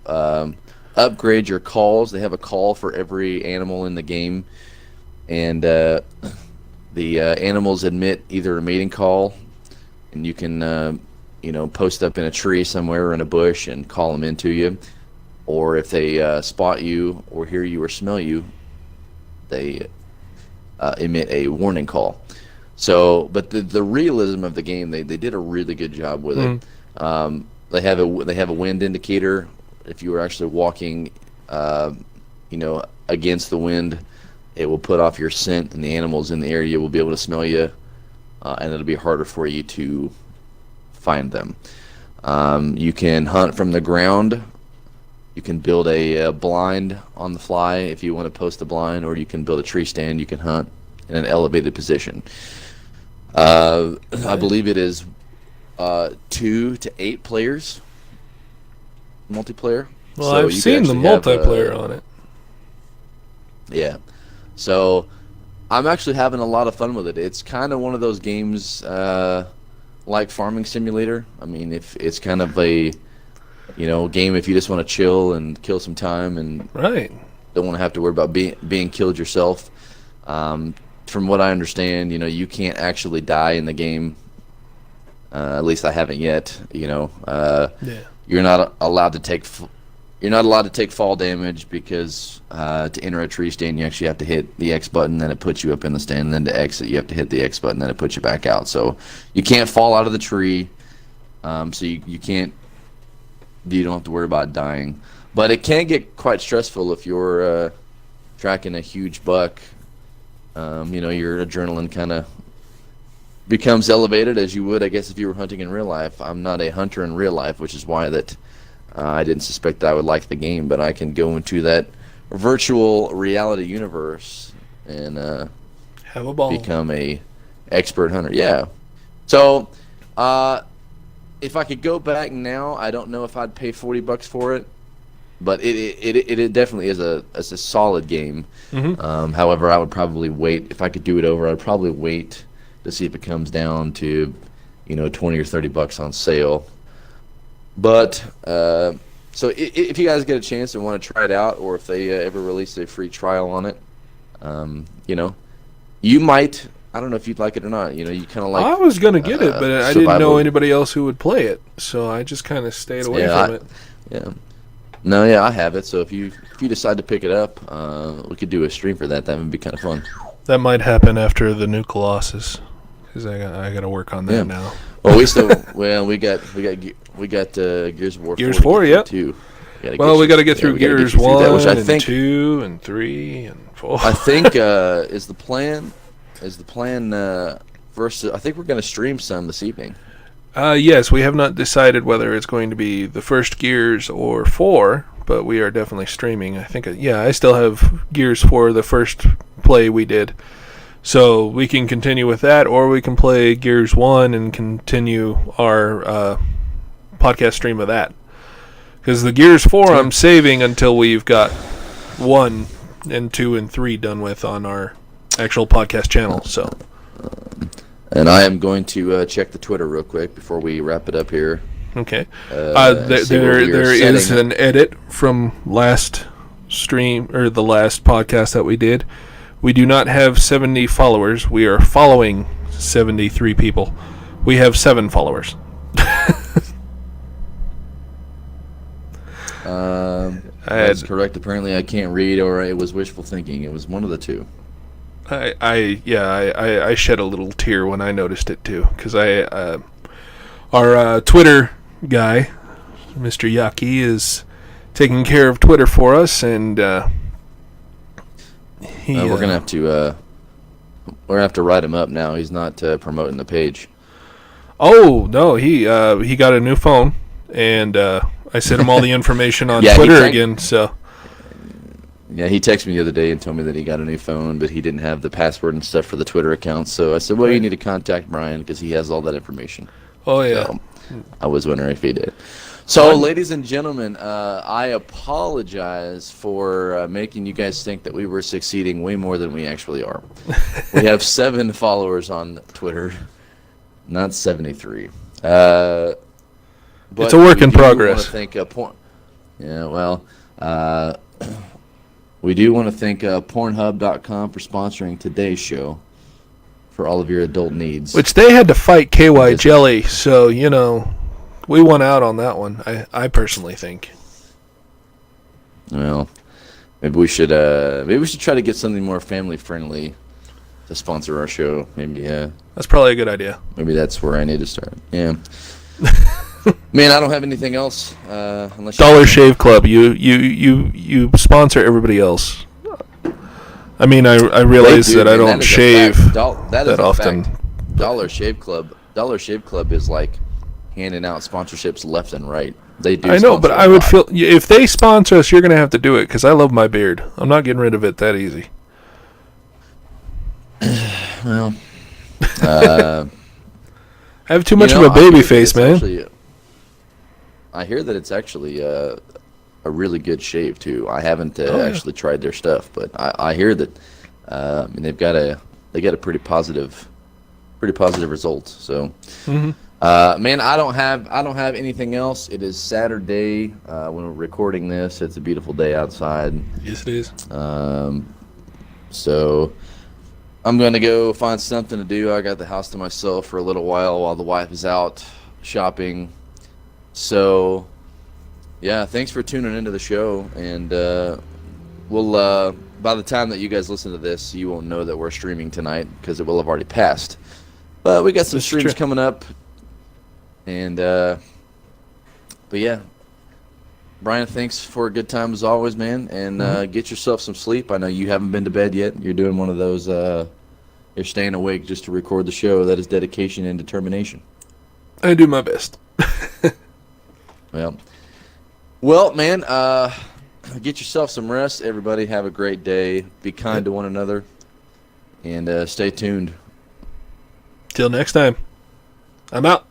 Speaker 2: upgrade your calls. They have a call for every animal in the game, and the animals emit either a mating call, and you can post up in a tree somewhere or in a bush and call them into you, or if they spot you or hear you or smell you, they emit a warning call. So, but the realism of the game, they did a really good job with it. They have a wind indicator. If you were actually walking, against the wind, it will put off your scent, and the animals in the area will be able to smell you, and it'll be harder for you to find them. You can hunt from the ground. You can build a blind on the fly if you want to post a blind, or you can build a tree stand. You can hunt in an elevated position. I believe it is 2 to 8 players multiplayer.
Speaker 3: Well, so I've seen the multiplayer on it.
Speaker 2: Yeah. So I'm actually having a lot of fun with it. It's kind of one of those games like Farming Simulator. I mean, if it's kind of a game if you just want to chill and kill some time and don't want to have to worry about being killed yourself. From what I understand, you can't actually die in the game. At least I haven't yet. You're not allowed to take fall damage because to enter a tree stand you actually have to hit the X button, then it puts you up in the stand, and then to exit you have to hit the X button, then it puts you back out. So you can't fall out of the tree. So you can't. You don't have to worry about dying, but it can get quite stressful if you're tracking a huge buck. Your adrenaline kind of becomes elevated as you would, I guess, if you were hunting in real life. I'm not a hunter in real life, which is why that I didn't suspect that I would like the game, but I can go into that virtual reality universe and
Speaker 3: have a ball,
Speaker 2: become a expert hunter. Yeah. So if I could go back now, I don't know if I'd pay $40 for it. but it definitely is a solid game.
Speaker 3: Mm-hmm.
Speaker 2: However, I would probably wait if I could do it over. I'd probably wait to see if it comes down to, $20 or $30 on sale. But so if you guys get a chance and want to try it out, or if they ever release a free trial on it, you might. I don't know if you'd like it or not. You kind of like.
Speaker 3: I was gonna get it, but I didn't know
Speaker 2: survival.
Speaker 3: anybody else who would play it, so I just kind of stayed away from it.
Speaker 2: Yeah. No, yeah, I have it. So if you decide to pick it up, we could do a stream for that. That would be kind of fun.
Speaker 3: That might happen after the new Colossus, because I got to work on that now.
Speaker 2: Well, we got Gears of War.
Speaker 3: Gears 4, yep.
Speaker 2: Too.
Speaker 3: Well, we got to get through Gears 1
Speaker 2: that, which I
Speaker 3: and
Speaker 2: think,
Speaker 3: 2 and 3 and 4.
Speaker 2: I think is the plan first. I think we're going to stream some this evening.
Speaker 3: Yes, we have not decided whether it's going to be the first Gears or 4, but we are definitely streaming. I think, I still have Gears 4, the first play we did. So we can continue with that, or we can play Gears 1 and continue our podcast stream of that. Because the Gears 4 I'm saving until we've got 1 and 2 and 3 done with on our actual podcast channel. So.
Speaker 2: And I am going to check the Twitter real quick before we wrap it up here.
Speaker 3: Okay. There is an edit from last stream, or the last podcast that we did. We do not have 70 followers. We are following 73 people. We have 7 followers.
Speaker 2: That's correct. Apparently, I can't read, or it was wishful thinking. It was one of the two.
Speaker 3: I shed a little tear when I noticed it too, because our Twitter guy, Mr. Yaki, is taking care of Twitter for us, and we're
Speaker 2: gonna have to write him up now. He's not promoting the page.
Speaker 3: Oh no, he got a new phone, and I sent him all the information on
Speaker 2: Yeah,
Speaker 3: Twitter again. So.
Speaker 2: Yeah, he texted me the other day and told me that he got a new phone, but he didn't have the password and stuff for the Twitter account. So I said, well, you need to contact Brian because he has all that information.
Speaker 3: Oh, yeah.
Speaker 2: So I was wondering if he did. So, ladies and gentlemen, I apologize for making you guys think that we were succeeding way more than we actually are. We have 7 followers on Twitter, not 73. But
Speaker 3: it's a work in progress.
Speaker 2: We do want to thank Pornhub.com for sponsoring today's show for all of your adult needs.
Speaker 3: Which they had to fight KY Jelly, so, we won out on that one, I personally think.
Speaker 2: Well, maybe we should try to get something more family-friendly to sponsor our show. Maybe,
Speaker 3: that's probably a good idea.
Speaker 2: Maybe that's where I need to start. Yeah. Man, I don't have anything else. Unless
Speaker 3: Dollar Shave Club, you sponsor everybody else. I mean, I realize that I don't shave that often.
Speaker 2: Dollar Shave Club is like handing out sponsorships left and right. They do.
Speaker 3: I know, but I would feel if they sponsor us, you're gonna have to do it because I love my beard. I'm not getting rid of it that easy.
Speaker 2: Well,
Speaker 3: I have too much of a baby face, man.
Speaker 2: I hear that it's actually a really good shave too. I haven't actually tried their stuff, but I hear that they've got a pretty positive results. So, man, I don't have anything else. It is Saturday when we're recording this. It's a beautiful day outside.
Speaker 3: Yes, it is.
Speaker 2: So I'm gonna go find something to do. I got the house to myself for a little while the wife is out shopping. So, yeah, thanks for tuning into the show, and we'll by the time that you guys listen to this, you won't know that we're streaming tonight because it will have already passed. But we got some streams coming up, and but yeah, Brian, thanks for a good time as always, man, and get yourself some sleep. I know you haven't been to bed yet. You're doing one of those. You're staying awake just to record the show. That is dedication and determination.
Speaker 3: I do my best.
Speaker 2: Well, man, get yourself some rest. Everybody have a great day. Be kind to one another, and stay tuned.
Speaker 3: Till next time, I'm out.